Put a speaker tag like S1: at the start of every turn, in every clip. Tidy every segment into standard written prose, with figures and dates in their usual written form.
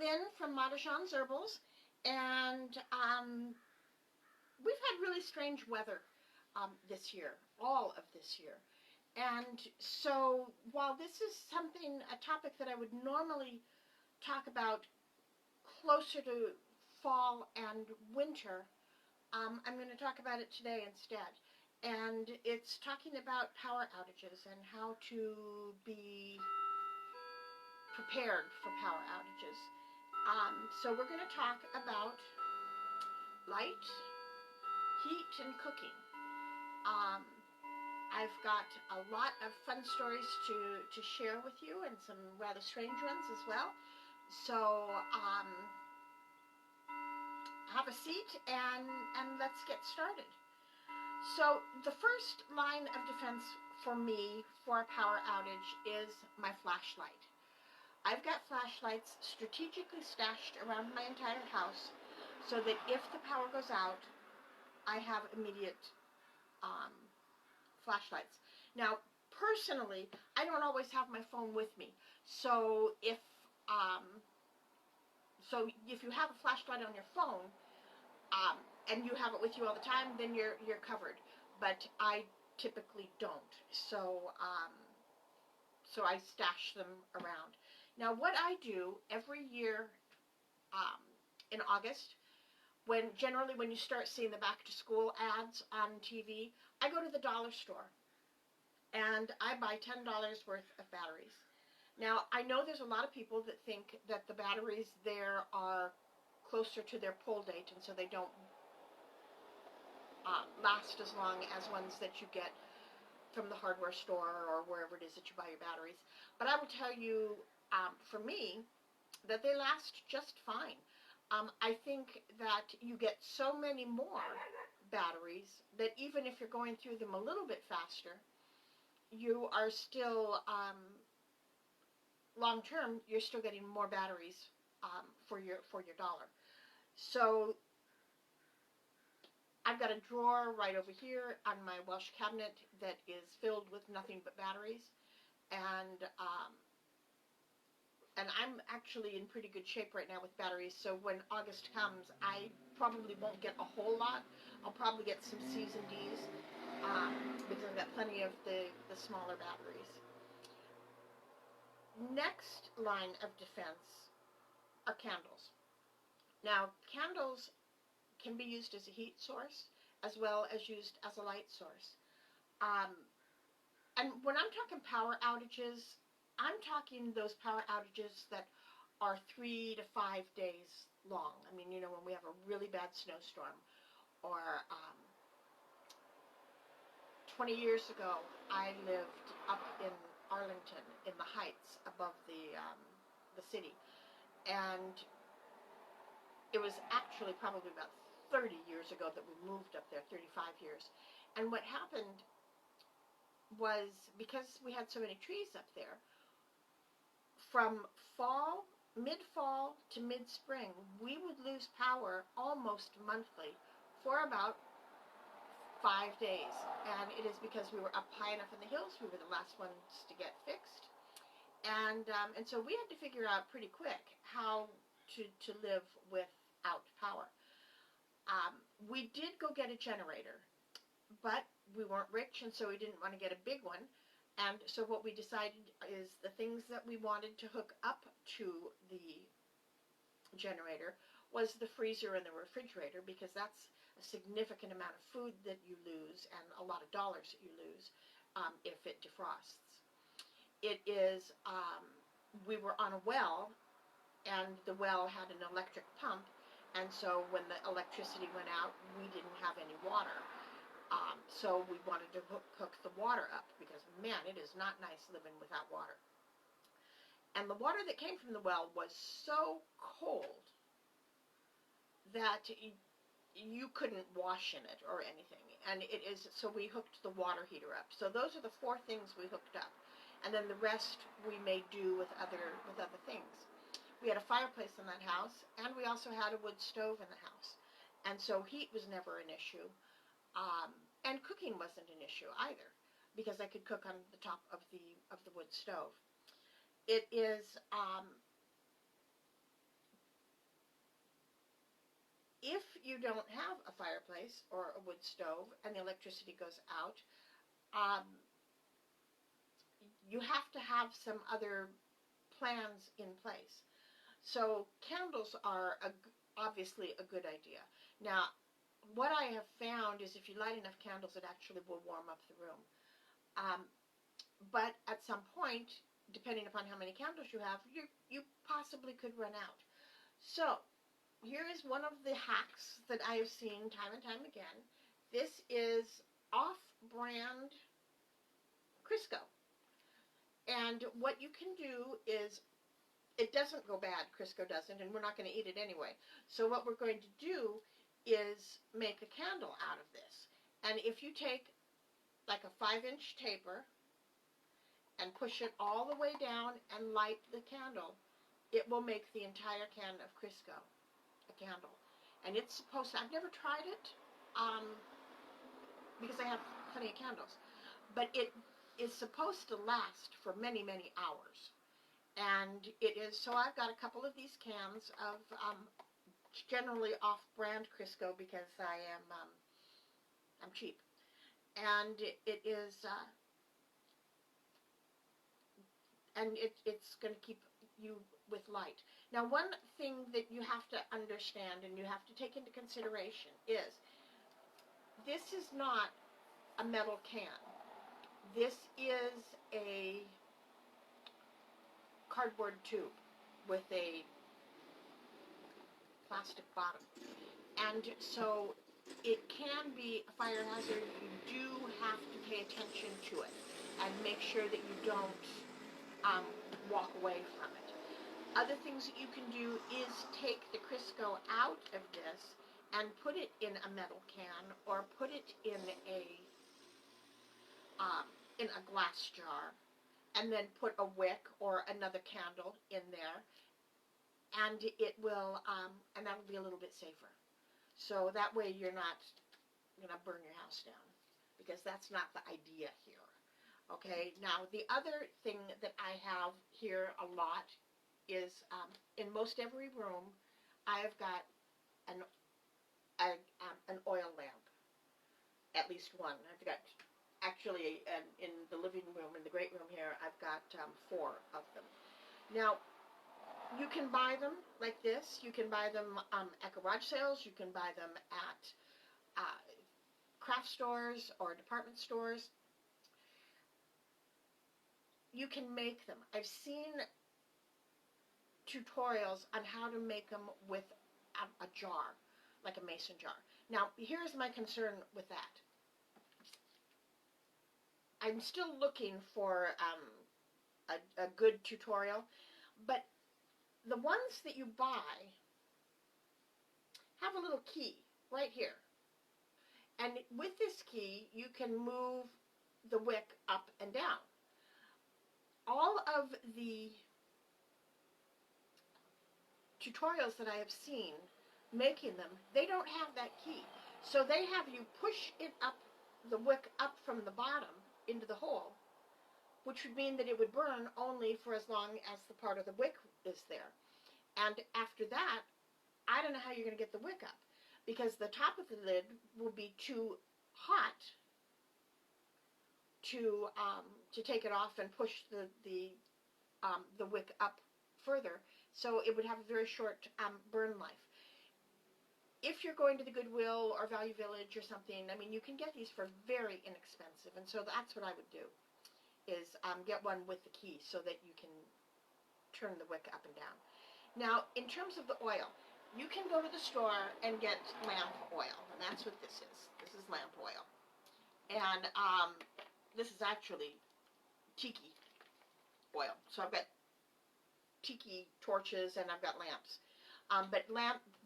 S1: Lynn from Madajan's Herbals, and we've had really strange weather this year, all of this year. And so while this is a topic that I would normally talk about closer to fall and winter, I'm going to talk about it today instead. And it's talking about power outages and how to be prepared for power outages. So we're going to talk about light, heat, and cooking. I've got a lot of fun stories to share with you, and some rather strange ones as well. So have a seat and let's get started. So the first line of defense for me for a power outage is my flashlight. I've got flashlights strategically stashed around my entire house so that if the power goes out, I have immediate flashlights. Now, personally, I don't always have my phone with me. So if you have a flashlight on your phone and you have it with you all the time, then you're covered. But I typically don't. So so I stash them around. Now, what I do every year in August, generally when you start seeing the back to school ads on TV, I go to the dollar store and I buy $10 worth of batteries. Now, I know there's a lot of people that think that the batteries there are closer to their pull date, and so they don't last as long as ones that you get from the hardware store or wherever it is that you buy your batteries. But I will tell you, for me, that they last just fine. I think that you get so many more batteries that even if you're going through them a little bit faster, you are still, long term, you're still getting more batteries for your dollar. So I've got a drawer right over here on my Welsh cabinet that is filled with nothing but batteries, and I'm actually in pretty good shape right now with batteries, so when August comes, I probably won't get a whole lot. I'll probably get some C's and D's, because I've got plenty of the smaller batteries. Next line of defense are candles. Now, candles can be used as a heat source as well as used as a light source. And when I'm talking power outages, I'm talking those power outages that are 3 to 5 days long. I mean, you know, when we have a really bad snowstorm, or 20 years ago, I lived up in Arlington in the Heights above the city, and it was actually probably about 30 years ago that we moved up there, 35 years. And what happened was, because we had so many trees up there, from mid-fall to mid-spring, we would lose power almost monthly for about 5 days. And it is because we were up high enough in the hills. We were the last ones to get fixed. And so we had to figure out pretty quick how to live without power. We did go get a generator, but we weren't rich, and so we didn't want to get a big one. And so what we decided is the things that we wanted to hook up to the generator was the freezer and the refrigerator, because that's a significant amount of food that you lose and a lot of dollars that you lose if it defrosts. It is, we were on a well, and the well had an electric pump, and so when the electricity went out, we didn't have any water. So we wanted to hook the water up, because, man, it is not nice living without water. And the water that came from the well was so cold that you couldn't wash in it or anything. And so we hooked the water heater up. So those are the 4 things we hooked up. And then the rest we made do with other things. We had a fireplace in that house, and we also had a wood stove in the house. And so heat was never an issue. And cooking wasn't an issue either, because I could cook on the top of the wood stove. It is if you don't have a fireplace or a wood stove and the electricity goes out, you have to have some other plans in place. So candles are obviously a good idea. Now, what I have found is if you light enough candles, it actually will warm up the room. But at some point, depending upon how many candles you have, you possibly could run out. So here is one of the hacks that I have seen time and time again. This is off-brand Crisco. And what you can do is, it doesn't go bad, Crisco doesn't, and we're not going to eat it anyway. So what we're going to do is make a candle out of this. And if you take like a 5-inch taper and push it all the way down and light the candle, it will make the entire can of Crisco a candle. And it's supposed to, I've never tried it because I have plenty of candles, but it is supposed to last for many, many hours. And it is, so I've got a couple of these cans of generally off-brand Crisco because I'm cheap. And it is, and it's going to keep you with light. Now, one thing that you have to understand and you have to take into consideration is this is not a metal can. This is a cardboard tube with a plastic bottom. And so it can be a fire hazard. You do have to pay attention to it and make sure that you don't walk away from it. Other things that you can do is take the Crisco out of this and put it in a metal can or put it in a glass jar and then put a wick or another candle in there, and it will, and that'll be a little bit safer. So that way you're not going to burn your house down, because that's not the idea here. Okay, now the other thing that I have here a lot is in most every room I have got an oil lamp, at least one. I've got, actually, in the living room, in the great room here, I've got 4 of them. Now, you can buy them like this. You can buy them at garage sales. You can buy them at craft stores or department stores. You can make them. I've seen tutorials on how to make them with a jar, like a mason jar. Now, here's my concern with that. I'm still looking for a good tutorial, but the ones that you buy have a little key right here. And with this key, you can move the wick up and down. All of the tutorials that I have seen making them, they don't have that key. So they have you push it up, the wick up from the bottom into the hole, which would mean that it would burn only for as long as the part of the wick is there. And after that, I don't know how you're going to get the wick up, because the top of the lid will be too hot to take it off and push the wick up further. So it would have a very short burn life. If you're going to the Goodwill or Value Village or something, I mean, you can get these for very inexpensive. And so that's what I would do, is get one with the key so that you can turn the wick up and down. Now, in terms of the oil, you can go to the store and get lamp oil, and that's what this is. This is lamp oil. And this is actually tiki oil. So I've got tiki torches and I've got lamps. But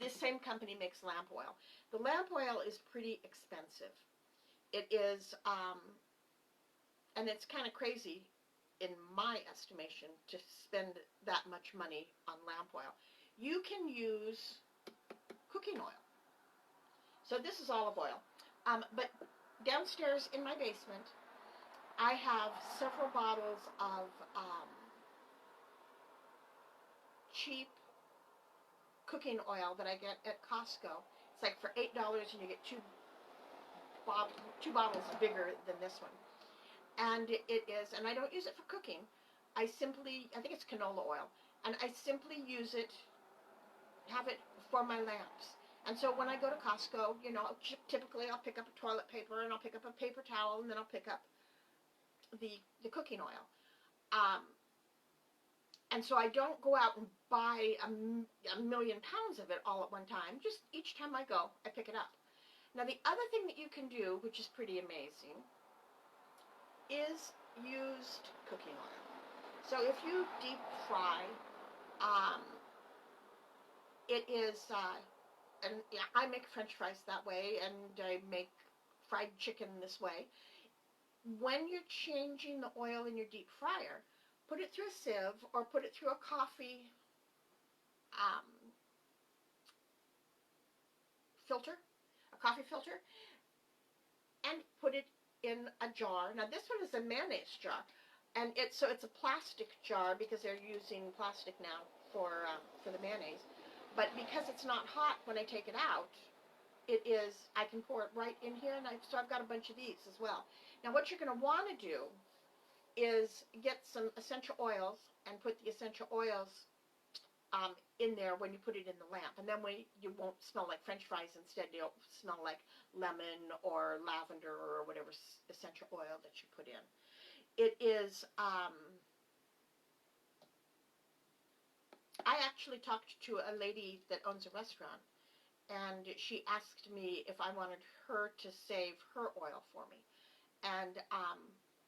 S1: this same company makes lamp oil. The lamp oil is pretty expensive. It is, and it's kind of crazy, in my estimation, to spend that much money on lamp oil. You can use cooking oil. So this is olive oil. But downstairs in my basement, I have several bottles of cheap cooking oil that I get at Costco. It's like for $8 and you get two bottles bigger than this one. And it is, and I don't use it for cooking. I think it's canola oil, and I simply use it, have it for my lamps. And so when I go to Costco, you know, typically I'll pick up a toilet paper, and I'll pick up a paper towel, and then I'll pick up the cooking oil. And so I don't go out and buy a million pounds of it all at one time. Just each time I go, I pick it up. Now the other thing that you can do, which is pretty amazing, is used cooking oil. So if you deep fry, it is, and yeah, I make French fries that way, and I make fried chicken this way. When you're changing the oil in your deep fryer, put it through a sieve or put it through a coffee filter, and put it in a jar. Now this one is a mayonnaise jar, and it's a plastic jar because they're using plastic now for the mayonnaise. But because it's not hot when I take it out, I can pour it right in here, and so I've got a bunch of these as well. Now what you're going to want to do is get some essential oils and put the essential oils in there when you put it in the lamp, and then you won't smell like French fries. Instead, you'll smell like lemon or lavender or whatever essential oil that you put in. It is. I actually talked to a lady that owns a restaurant, and she asked me if I wanted her to save her oil for me, and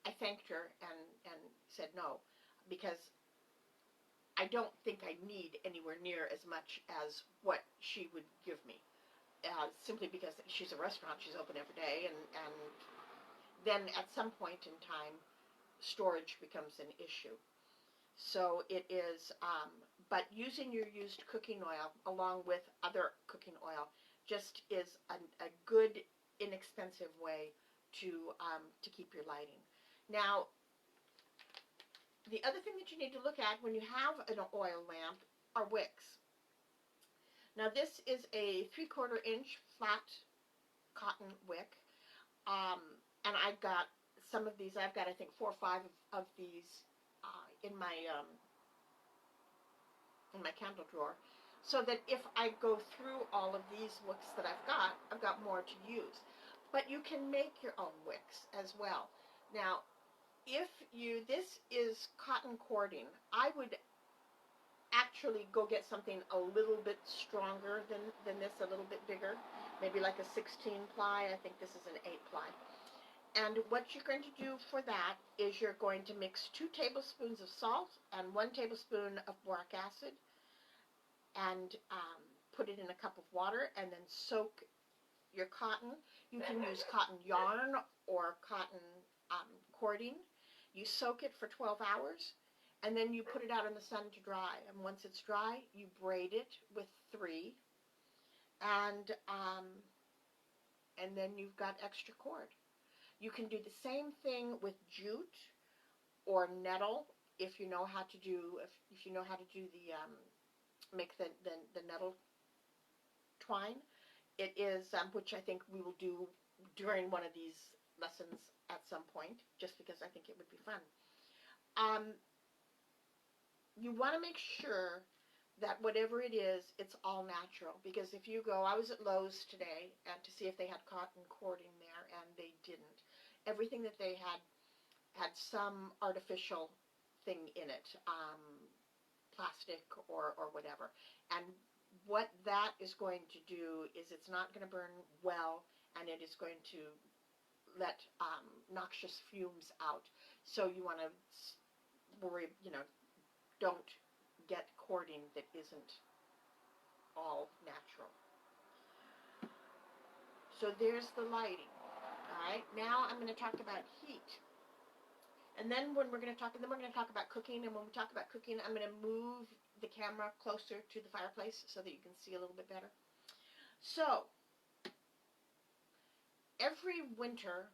S1: I thanked her and said no, because I don't think I need anywhere near as much as what she would give me, simply because she's a restaurant, she's open every day, and then at some point in time, storage becomes an issue. So it is, but using your used cooking oil along with other cooking oil just is a good, inexpensive way to keep your lighting. Now, the other thing that you need to look at when you have an oil lamp are wicks. Now this is a 3/4 inch flat cotton wick, and I've got some of these. I've got, I think, 4 or 5 of these in my candle drawer, so that if I go through all of these wicks that I've got more to use. But you can make your own wicks as well. Now, this is cotton cording. I would actually go get something a little bit stronger than this, a little bit bigger, maybe like a 16 ply. I think this is an 8 ply. And what you're going to do for that is you're going to mix 2 tablespoons of salt and 1 tablespoon of boric acid, and put it in a cup of water, and then soak your cotton. You can use cotton yarn or cotton cording. You soak it for 12 hours, and then you put it out in the sun to dry. And once it's dry, you braid it with 3, and then you've got extra cord. You can do the same thing with jute or nettle if you know how to do the make the nettle twine. It is which I think we will do during one of these lessons at some point, just because I think it would be fun. You want to make sure that whatever it is, it's all natural, because if you go, I was at Lowe's today and to see if they had cotton cording there, and they didn't. Everything that they had some artificial thing in it, plastic or whatever. And what that is going to do is it's not going to burn well, and it is going to let noxious fumes out. So you want to worry, don't get cording that isn't all natural. So there's the lighting. Alright, now I'm going to talk about heat. And then we're going to talk about cooking, and when we talk about cooking, I'm going to move the camera closer to the fireplace so that you can see a little bit better. So, every winter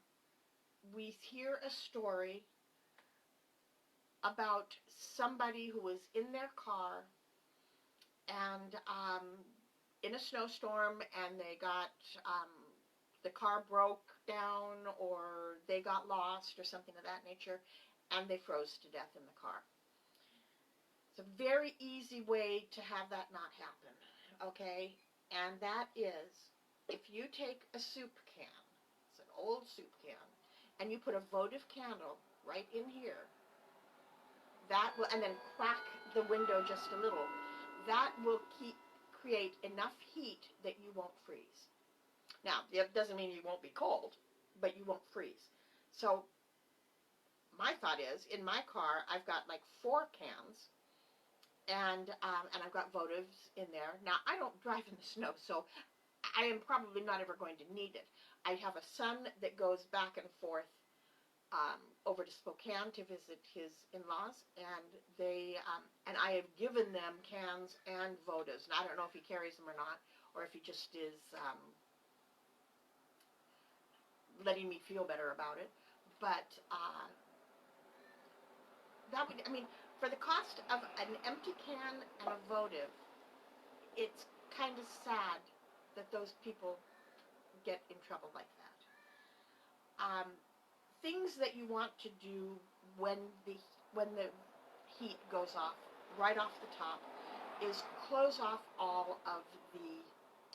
S1: we hear a story about somebody who was in their car and in a snowstorm and they got, the car broke down or they got lost or something of that nature, and they froze to death in the car. It's a very easy way to have that not happen, okay? And that is, if you take a soup can, it's an old soup can, and you put a votive candle right in here, that will, and then crack the window just a little, that will create enough heat that you won't freeze. Now, it doesn't mean you won't be cold, but you won't freeze. So my thought is, in my car, I've got like 4 cans, and I've got votives in there. Now, I don't drive in the snow, so I am probably not ever going to need it. I have a son that goes back and forth over to Spokane to visit his in-laws, and and I have given them cans and votives. And I don't know if he carries them or not, or if he just is letting me feel better about it. But that would, I mean, for the cost of an empty can and a votive, it's kind of sad that those people get in trouble like that. Things that you want to do when the heat goes off, right off the top, is close off all of the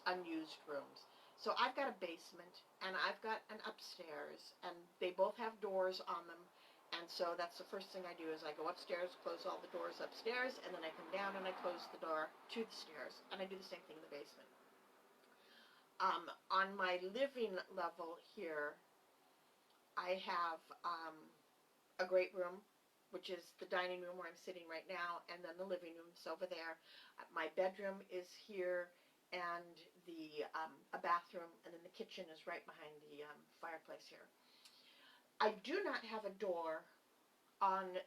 S1: unused rooms. So I've got a basement and I've got an upstairs, and they both have doors on them. And so that's the first thing I do, is I go upstairs, close all the doors upstairs, and then I come down and I close the door to the stairs. And I do the same thing in the basement. On my living level here, I have a great room, which is the dining room where I'm sitting right now, and then the living room is over there. My bedroom is here, and a bathroom, and then the kitchen is right behind the fireplace here. I do not have a door on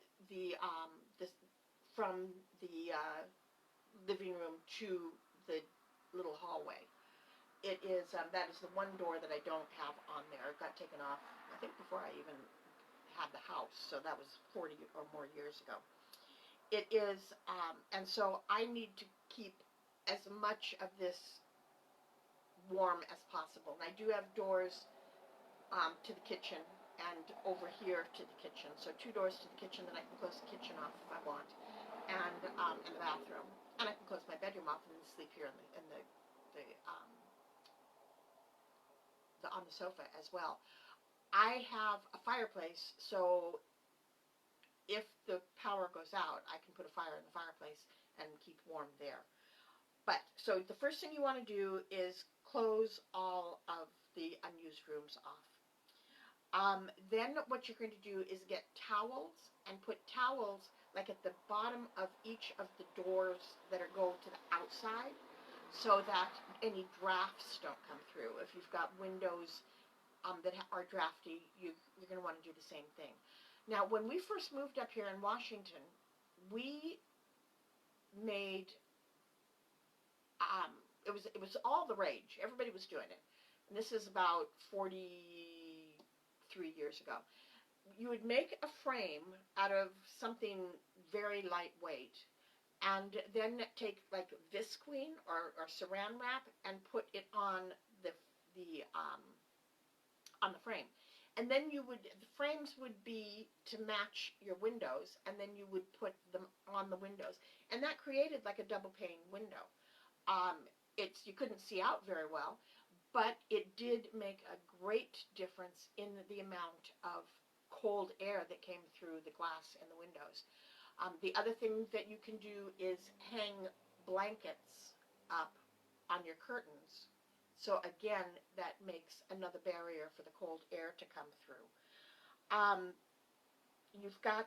S1: from the living room to the little hallway. It is that is the one door that I don't have on there. It got taken off, I think, before I even had the house, so that was 40 or more years ago. It is, and so I need to keep as much of this warm as possible. And I do have doors to the kitchen and over here to the kitchen. So 2 doors to the kitchen that I can close the kitchen off if I want, and the bathroom. And I can close my bedroom off and then sleep here on the sofa as well. I have a fireplace, so if the power goes out, I can put a fire in the fireplace and keep warm there. But, so the first thing you want to do is close all of the unused rooms off. Then what you're going to do is get towels and put towels like at the bottom of each of the doors that go to the outside, so that any drafts don't come through. If you've got windows that are drafty, you're going to want to do the same thing. Now, when we first moved up here in Washington, we made it was all the rage. Everybody was doing it. And this is about 43 years ago. You would make a frame out of something very lightweight, and then take like visqueen or saran wrap and put it on the frame. And then the frames would be to match your windows, and then you would put them on the windows. And that created like a double pane window. You couldn't see out very well, but it did make a great difference in the amount of cold air that came through the glass in the windows. The other thing that you can do is hang blankets up on your curtains. So again, that makes another barrier for the cold air to come through. You've got,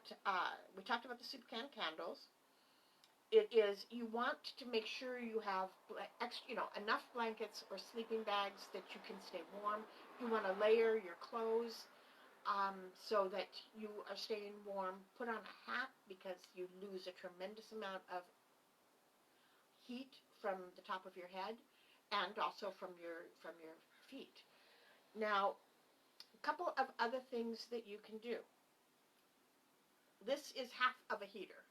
S1: we talked about the soup can candles. It is, you want to make sure you have enough blankets or sleeping bags that you can stay warm. You want to layer your clothes so that you are staying warm. Put on a hat because you lose a tremendous amount of heat from the top of your head and also from your feet. Now, a couple of other things that you can do. This is half of a heater.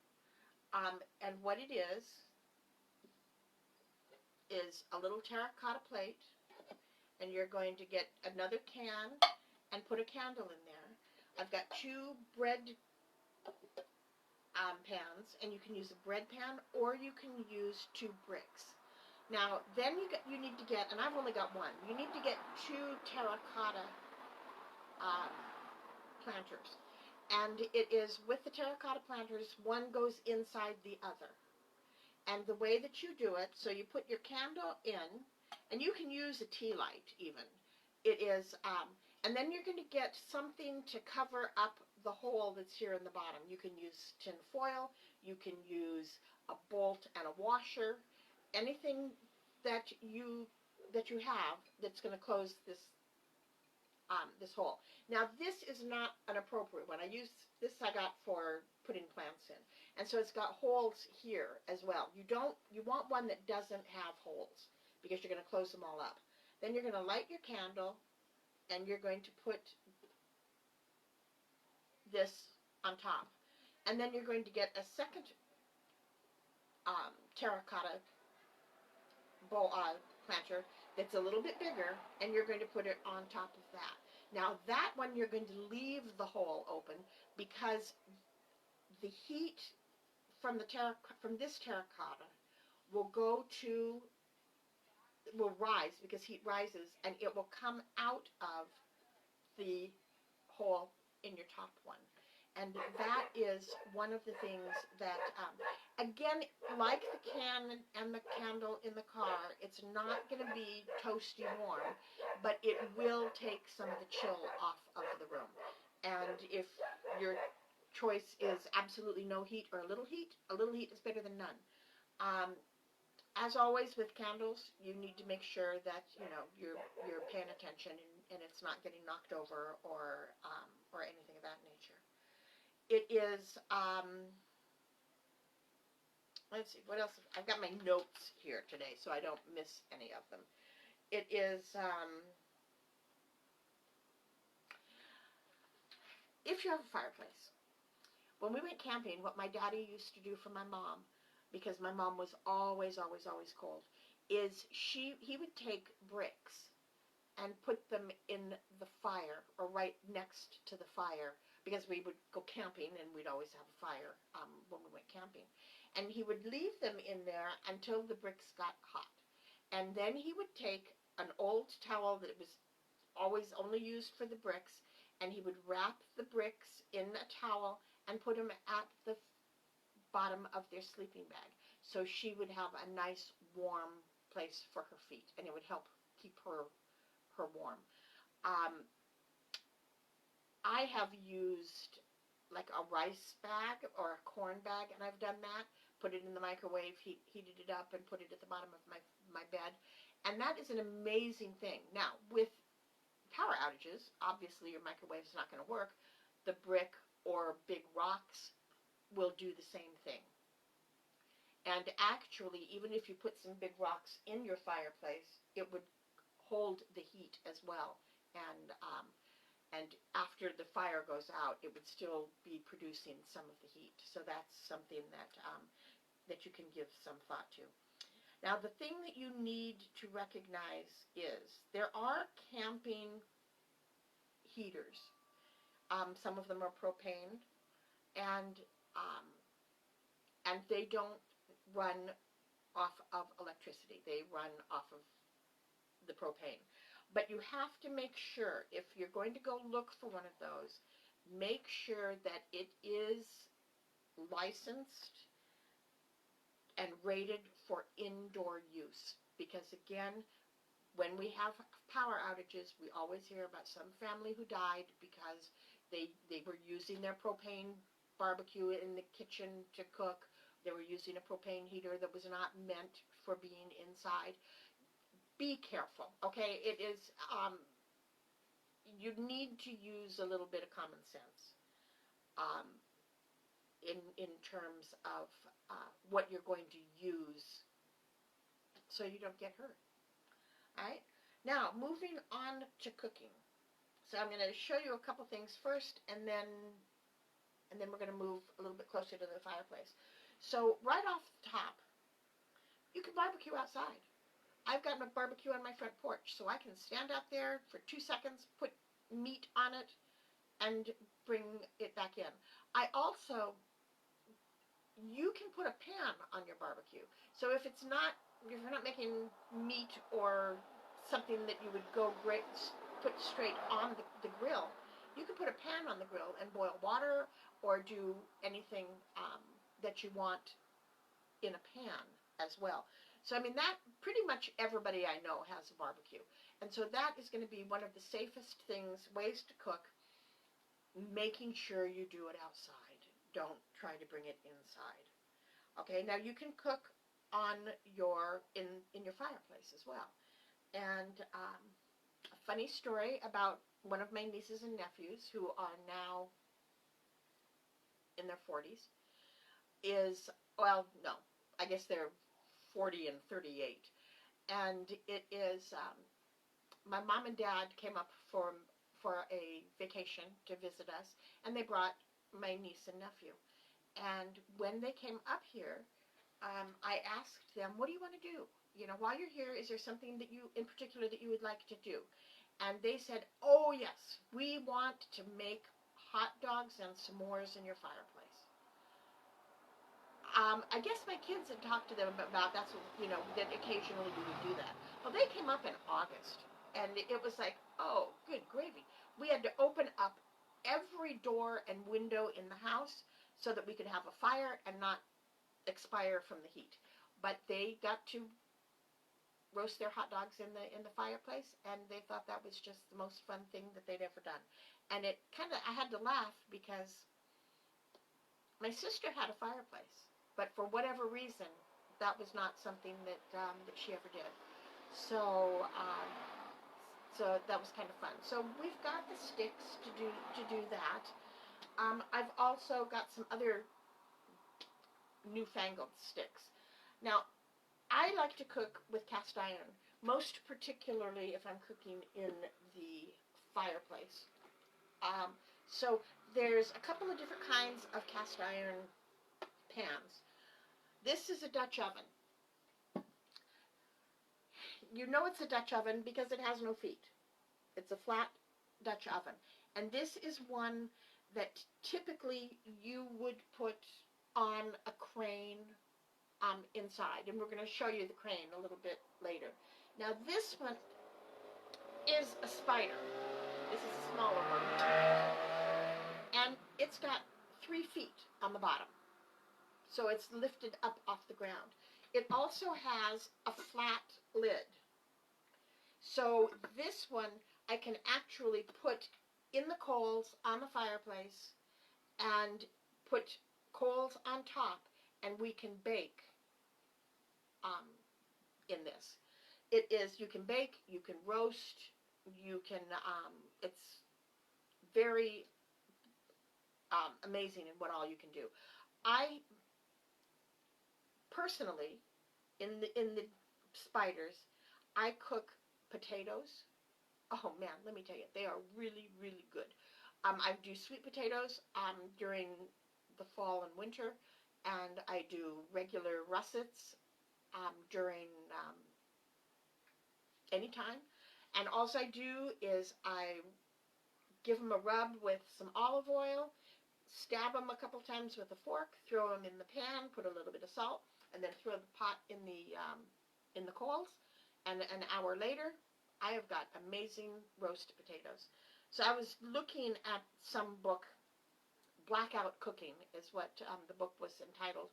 S1: And what it is is a little terracotta plate, and you're going to get another can and put a candle in there. I've got 2 bread pans, and you can use a bread pan or you can use 2 bricks. Now, then you need to get, and I've only got 1, you need to get 2 terracotta planters. And it is with the terracotta planters, one goes inside the other. And the way that you do it, so you put your candle in, and you can use a tea light even. It is, and then you're going to get something to cover up the hole that's here in the bottom. You can use tin foil, you can use a bolt and a washer, anything that you have that's going to close this this hole. Now this is not an appropriate one. I got for putting plants in, and so it's got holes here as well. You want one that doesn't have holes because you're going to close them all up. Then you're going to light your candle, and you're going to put this on top, and then you're going to get a second terracotta bowl planter that's a little bit bigger, and you're going to put it on top of that. Now that one you're going to leave the hole open because the heat from this terracotta will rise because heat rises, and it will come out of the hole in your top one. And that is one of the things that, again, like the can and the candle in the car, it's not going to be toasty warm, but it will take some of the chill off of the room. And if your choice is absolutely no heat or a little heat is better than none. As always with candles, you need to make sure that you're paying attention and it's not getting knocked over or anything of that nature. It is, let's see, what else? I've got my notes here today so I don't miss any of them. It is, if you have a fireplace. When we went camping, what my daddy used to do for my mom, because my mom was always cold, is he would take bricks and put them in the fire or right next to the fire, because we would go camping and we'd always have a fire when we went camping. And he would leave them in there until the bricks got hot. And then he would take an old towel that was always only used for the bricks, and he would wrap the bricks in a towel and put them at the bottom of their sleeping bag. So she would have a nice warm place for her feet, and it would help keep her warm. I have used like a rice bag or a corn bag, and I've done that. Put it in the microwave, heated it up, and put it at the bottom of my bed. And that is an amazing thing. Now, with power outages, obviously your microwave is not going to work. The brick or big rocks will do the same thing. And actually, even if you put some big rocks in your fireplace, it would hold the heat as well. And after the fire goes out, it would still be producing some of the heat. So that's something that you can give some thought to. Now, the thing that you need to recognize is there are camping heaters. Some of them are propane, and they don't run off of electricity. They run off of the propane. But you have to make sure, if you're going to go look for one of those, make sure that it is licensed and rated for indoor use. Because again, when we have power outages, we always hear about some family who died because they were using their propane barbecue in the kitchen to cook. They were using a propane heater that was not meant for being inside. Be careful, okay? It is, you need to use a little bit of common sense in terms of what you're going to use so you don't get hurt. All right? Now, moving on to cooking. So I'm going to show you a couple things first, and then we're going to move a little bit closer to the fireplace. So right off the top, you can barbecue outside. I've got a barbecue on my front porch, so I can stand out there for 2 seconds, put meat on it, and bring it back in. I also, you can put a pan on your barbecue. So if you're not making meat or something that you would put straight on the grill, you can put a pan on the grill and boil water or do anything that you want in a pan as well. So I mean, that pretty much everybody I know has a barbecue, and so that is going to be one of the safest ways to cook. Making sure you do it outside. Don't try to bring it inside. Okay, now you can cook on in your fireplace as well. And a funny story about one of my nieces and nephews who are now in their 40s is, well, no, I guess they're 40 and 38. And it is, my mom and dad came up for a vacation to visit us, and they brought my niece and nephew. And when they came up here, I asked them, what do you want to do? You know, while you're here, is there something that in particular that you would like to do? And they said, oh yes, we want to make hot dogs and s'mores in your fireplace. I guess my kids had talked to them about that's what, that occasionally we would do that. Well, they came up in August, and it was like, oh, good gravy. We had to open up every door and window in the house so that we could have a fire and not expire from the heat. But they got to roast their hot dogs in the fireplace, and they thought that was just the most fun thing that they'd ever done. And I had to laugh because my sister had a fireplace, but for whatever reason, that was not something that she ever did. So that was kind of fun. So we've got the sticks to do that. I've also got some other newfangled sticks. Now, I like to cook with cast iron, most particularly if I'm cooking in the fireplace. So there's a couple of different kinds of cast iron pans. This is a Dutch oven. You know it's a Dutch oven because it has no feet. It's a flat Dutch oven. And this is one that typically you would put on a crane inside. And we're going to show you the crane a little bit later. Now this one is a spider. This is a smaller one. And it's got 3 feet on the bottom. So it's lifted up off the ground. It also has a flat lid. So this one I can actually put in the coals on the fireplace and put coals on top, and we can bake in this. You can bake, you can roast, you can, it's very amazing in what all you can do. I personally, in the spiders, I cook potatoes. Oh man, let me tell you, they are really, really good. I do sweet potatoes during the fall and winter, and I do regular russets during any time. And all I do is I give them a rub with some olive oil, stab them a couple times with a fork, throw them in the pan, put a little bit of salt, and then throw the pot in the coals. And an hour later, I have got amazing roast potatoes. So I was looking at some book, Blackout Cooking is what the book was entitled,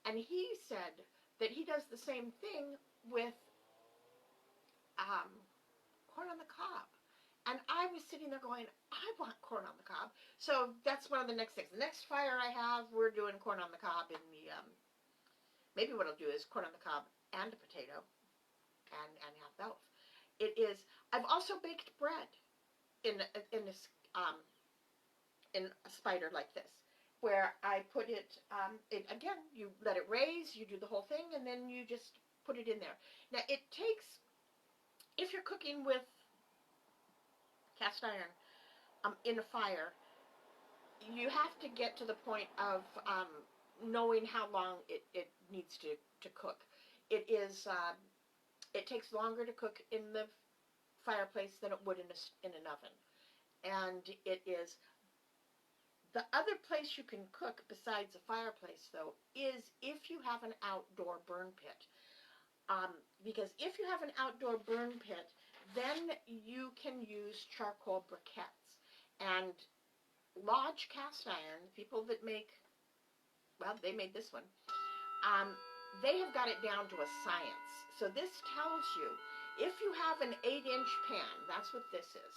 S1: and he said that he does the same thing with corn on the cob. And I was sitting there going, I want corn on the cob. So that's one of the next things. The next fire I have, we're doing corn on the cob in the, maybe what I'll do is corn on the cob and a potato and have those. It is, I've also baked bread in a spider like this, where I put it, again, you let it raise, you do the whole thing, and then you just put it in there. Now it takes, if you're cooking with cast iron in a fire, you have to get to the point of knowing how long it needs to cook. It is It takes longer to cook in the fireplace than it would in an oven. And it is, the other place you can cook besides a fireplace, though, is if you have an outdoor burn pit. Because if you have an outdoor burn pit, then you can use charcoal briquettes. And Lodge cast iron, people that make, well, they made this one, they have got it down to a science. So this tells you, if you have an 8-inch pan, that's what this is,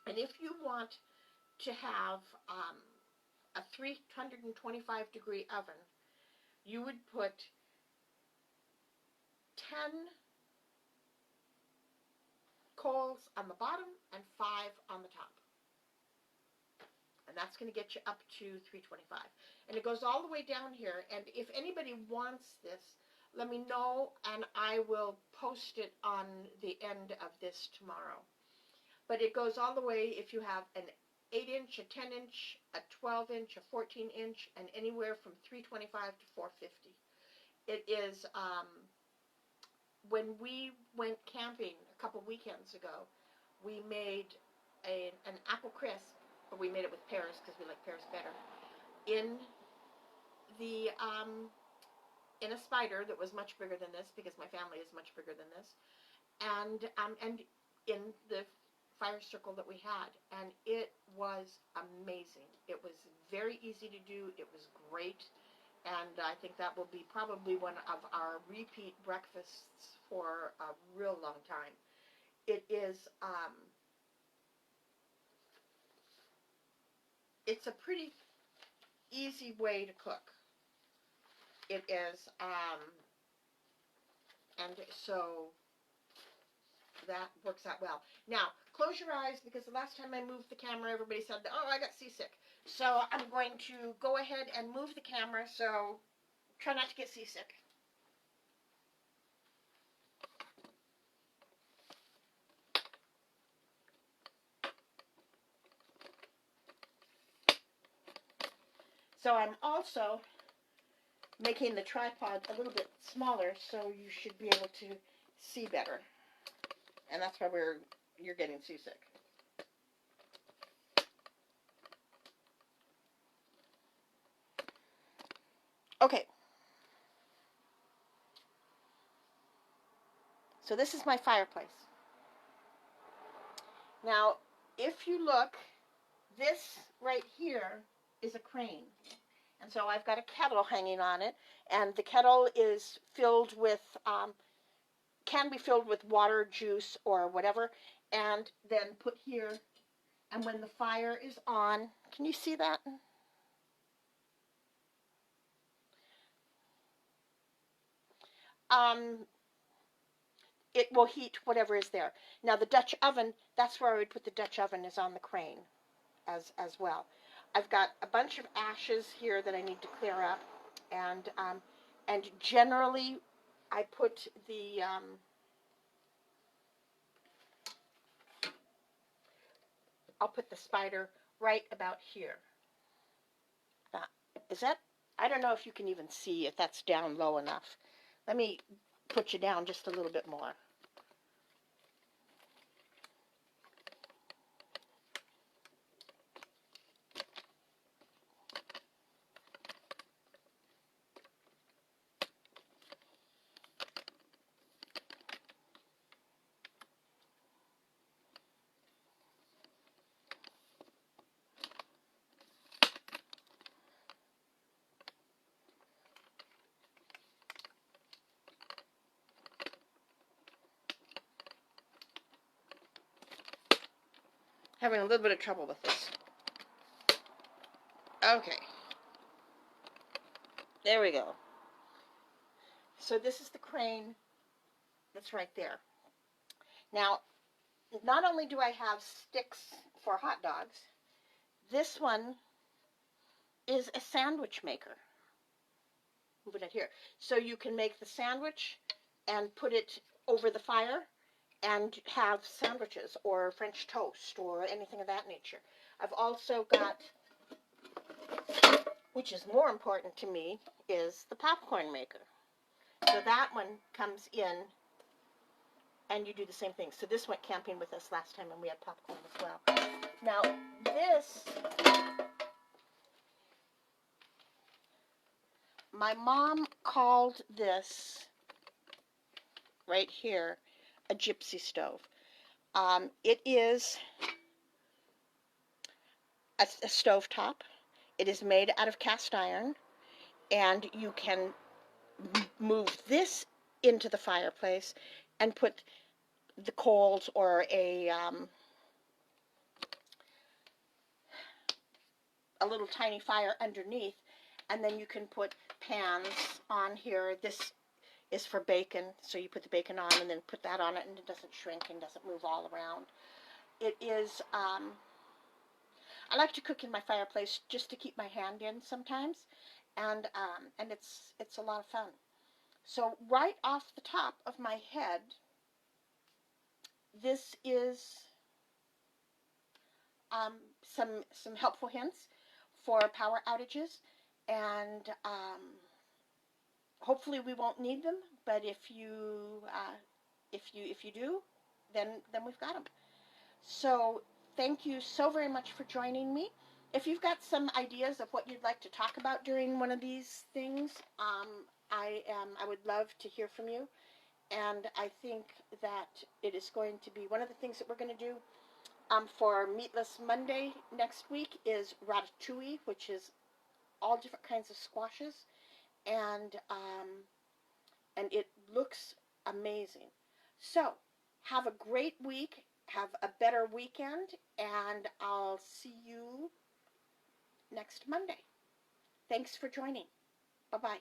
S1: and if you want to have a 325 degree oven, you would put 10 coals on the bottom and 5 on the top. And that's going to get you up to 325. And it goes all the way down here. And if anybody wants this, let me know, and I will post it on the end of this tomorrow. But it goes all the way if you have an 8-inch, a 10-inch, a 12-inch, a 14-inch, and anywhere from 325 to 450. It is, when we went camping a couple weekends ago, we made an apple crisp, or we made it with pears because we like pears better, in the in a spider that was much bigger than this, because my family is much bigger than this, and in the fire circle that we had, and it was amazing. It was very easy to do. It was great, and I think that will be probably one of our repeat breakfasts for a real long time. It is it's a pretty easy way to cook. It is, and so that works out well. Now, close your eyes, because the last time I moved the camera, everybody said, oh, I got seasick. So I'm going to go ahead and move the camera, so try not to get seasick. So I'm also making the tripod a little bit smaller, so you should be able to see better. And that's why you're getting seasick. Okay. So this is my fireplace. Now, if you look, this right here is a crane. And so I've got a kettle hanging on it, and the kettle is filled with, can be filled with water, juice, or whatever, and then put here, and when the fire is on, can you see that? It will heat whatever is there. Now the Dutch oven, that's where I would put the Dutch oven, is on the crane as well. I've got a bunch of ashes here that I need to clear up, and generally I put the I'll put the spider right about here. Is that, I don't know if you can even see if that's down low enough. Let me put you down just a little bit more. Having a little bit of trouble with this. Okay. There we go. So this is the crane that's right there. Now, not only do I have sticks for hot dogs, this one is a sandwich maker. Put it here. So you can make the sandwich and put it over the fire and have sandwiches or French toast or anything of that nature. I've also got, which is more important to me, is the popcorn maker. So that one comes in and you do the same thing. So this went camping with us last time, and we had popcorn as well. Now, this, my mom called this right here a Gypsy Stove. It is a stovetop. It is made out of cast iron, and you can move this into the fireplace and put the coals or a little tiny fire underneath, and then you can put pans on here. This is for bacon, so you put the bacon on and then put that on it, and it doesn't shrink and doesn't move all around. It is, I like to cook in my fireplace just to keep my hand in sometimes, and it's a lot of fun. So right off the top of my head, this is some helpful hints for power outages, and hopefully we won't need them. But if you do, then we've got them. So thank you so very much for joining me. If you've got some ideas of what you'd like to talk about during one of these things, I would love to hear from you. And I think that it is going to be one of the things that we're going to do for Meatless Monday next week is ratatouille, which is all different kinds of squashes, and it looks amazing. So have a great week, have a better weekend, and I'll see you next Monday. Thanks for joining. Bye-bye.